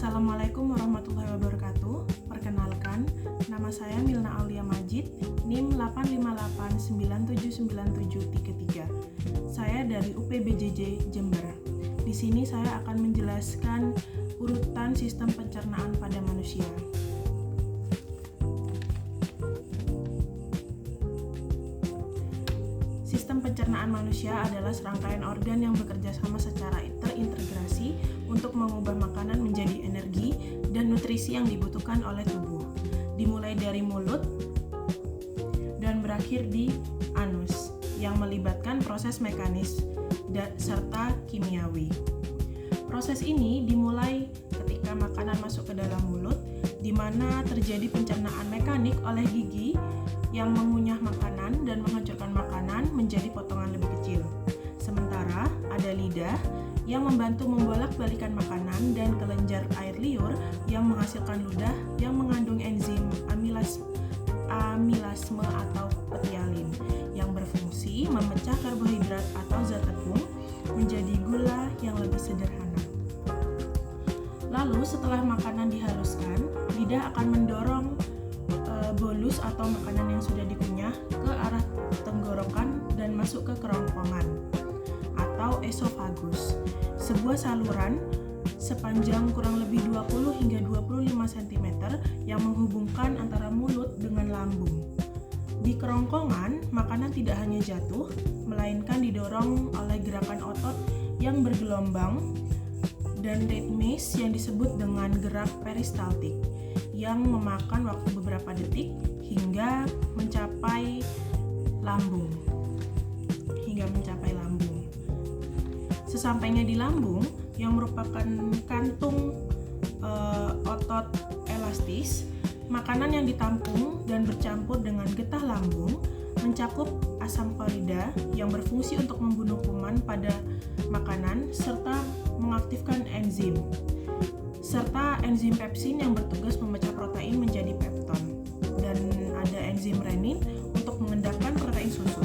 Assalamualaikum warahmatullahi wabarakatuh. Perkenalkan, nama saya Milna Aulia Majid, NIM 858979733. Saya dari UPBJJ Jember. Di sini saya akan menjelaskan urutan sistem pencernaan pada manusia. Sistem pencernaan manusia adalah serangkaian organ yang bekerja sama secara terintegrasi untuk mengubah makanan menjadi energi dan nutrisi yang dibutuhkan oleh tubuh, dimulai dari mulut dan berakhir di anus, yang melibatkan proses mekanis serta kimiawi. Proses ini dimulai ketika makanan masuk ke dalam mulut, di mana terjadi pencernaan mekanik oleh gigi yang mengunyah makanan dan menghancurkan makanan menjadi potongan lebih kecil. Sementara ada lidah yang membantu membolak-balikan makanan dan kelenjar air liur yang menghasilkan ludah yang mengandung enzim amilasme atau petialin yang berfungsi memecah karbohidrat atau zat tepung menjadi gula yang lebih sederhana. Lalu setelah makanan dihaluskan, lidah akan mendorong bolus atau makanan yang sudah dikunyah ke arah tenggorokan dan masuk ke kerongkongan atau esofagus, sebuah saluran sepanjang kurang lebih 20 hingga 25 cm yang menghubungkan antara mulut dengan lambung. Di kerongkongan, makanan tidak hanya jatuh, melainkan didorong oleh gerakan otot yang bergelombang dan ritmis yang disebut dengan gerak peristaltik, yang memakan waktu beberapa detik hingga mencapai lambung. Sesampainya di lambung, yang merupakan kantung otot elastis, makanan yang ditampung dan bercampur dengan getah lambung mencakup asam klorida yang berfungsi untuk membunuh kuman pada makanan serta mengaktifkan enzim, serta enzim pepsin yang bertugas memecah protein menjadi pepton, dan ada enzim renin untuk mengendapkan protein susu.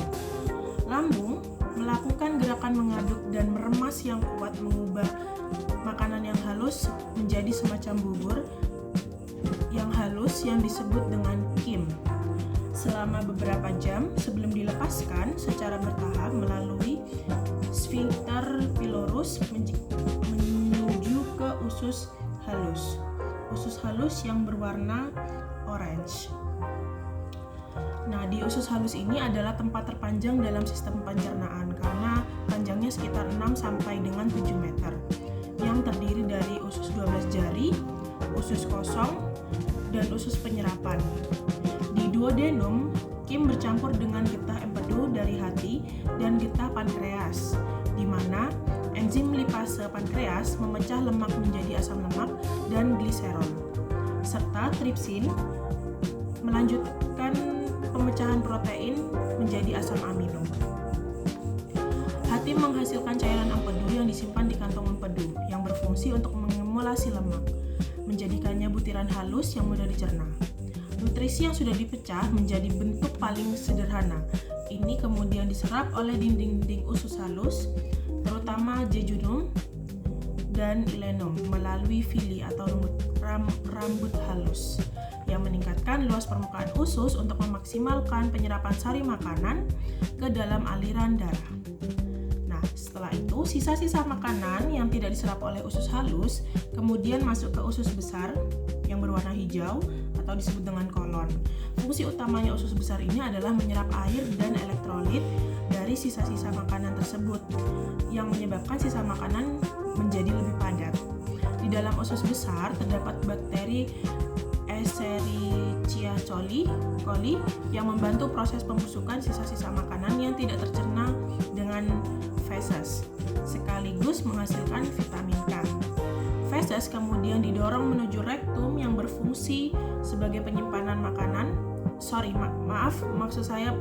Lambung melakukan gerakan mengaduk dan meremas yang kuat mengubah makanan yang halus menjadi semacam bubur yang halus yang disebut dengan kim. Selama beberapa jam sebelum dilepaskan secara bertahap melalui sphincter pylorus menuju ke usus halus yang berwarna orange. Nah, di usus halus ini adalah tempat terpanjang dalam sistem pencernaan karena panjangnya sekitar 6 sampai dengan 7 meter, yang terdiri dari usus 12 jari, usus kosong, dan usus penyerapan. Di duodenum, kim bercampur dengan getah empedu dari hati dan getah pankreas, di mana enzim lipase pankreas memecah lemak menjadi asam lemak dan gliserol, serta tripsin melanjutkan pemecahan protein menjadi asam amino. Hati menghasilkan cairan empedu yang disimpan di kantong empedu yang berfungsi untuk mengemulasi lemak, menjadikannya butiran halus yang mudah dicerna. Nutrisi yang sudah dipecah menjadi bentuk paling sederhana. Ini kemudian diserap oleh dinding-dinding usus halus, terutama jejunum dan ileum melalui villi atau rambut halus, yang meningkatkan luas permukaan usus untuk memaksimalkan penyerapan sari makanan ke dalam aliran darah. Nah, setelah itu sisa-sisa makanan yang tidak diserap oleh usus halus kemudian masuk ke usus besar yang berwarna hijau atau disebut dengan kolon. Fungsi utamanya usus besar ini adalah menyerap air dan elektrolit dari sisa-sisa makanan tersebut, yang menyebabkan sisa makanan menjadi lebih padat. Di dalam usus besar terdapat bakteri Escherichia coli yang membantu proses pembusukan sisa-sisa makanan yang tidak tercerna dengan feses, sekaligus menghasilkan vitamin K. Feses kemudian didorong menuju rektum yang berfungsi sebagai penyimpanan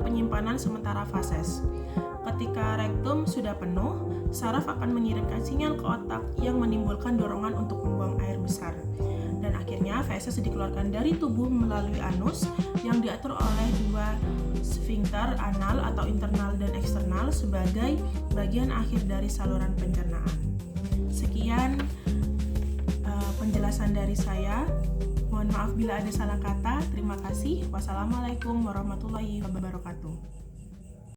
penyimpanan sementara feses. Ketika rektum sudah penuh, saraf akan mengirimkan sinyal ke otak yang menimbulkan dorongan untuk membuang air besar. Dan akhirnya feses dikeluarkan dari tubuh melalui anus yang diatur oleh dua sphincter anal atau internal dan eksternal sebagai bagian akhir dari saluran pencernaan. Sekian penjelasan penjelasan dari saya. Mohon maaf bila ada salah kata. Terima kasih. Wassalamualaikum warahmatullahi wabarakatuh.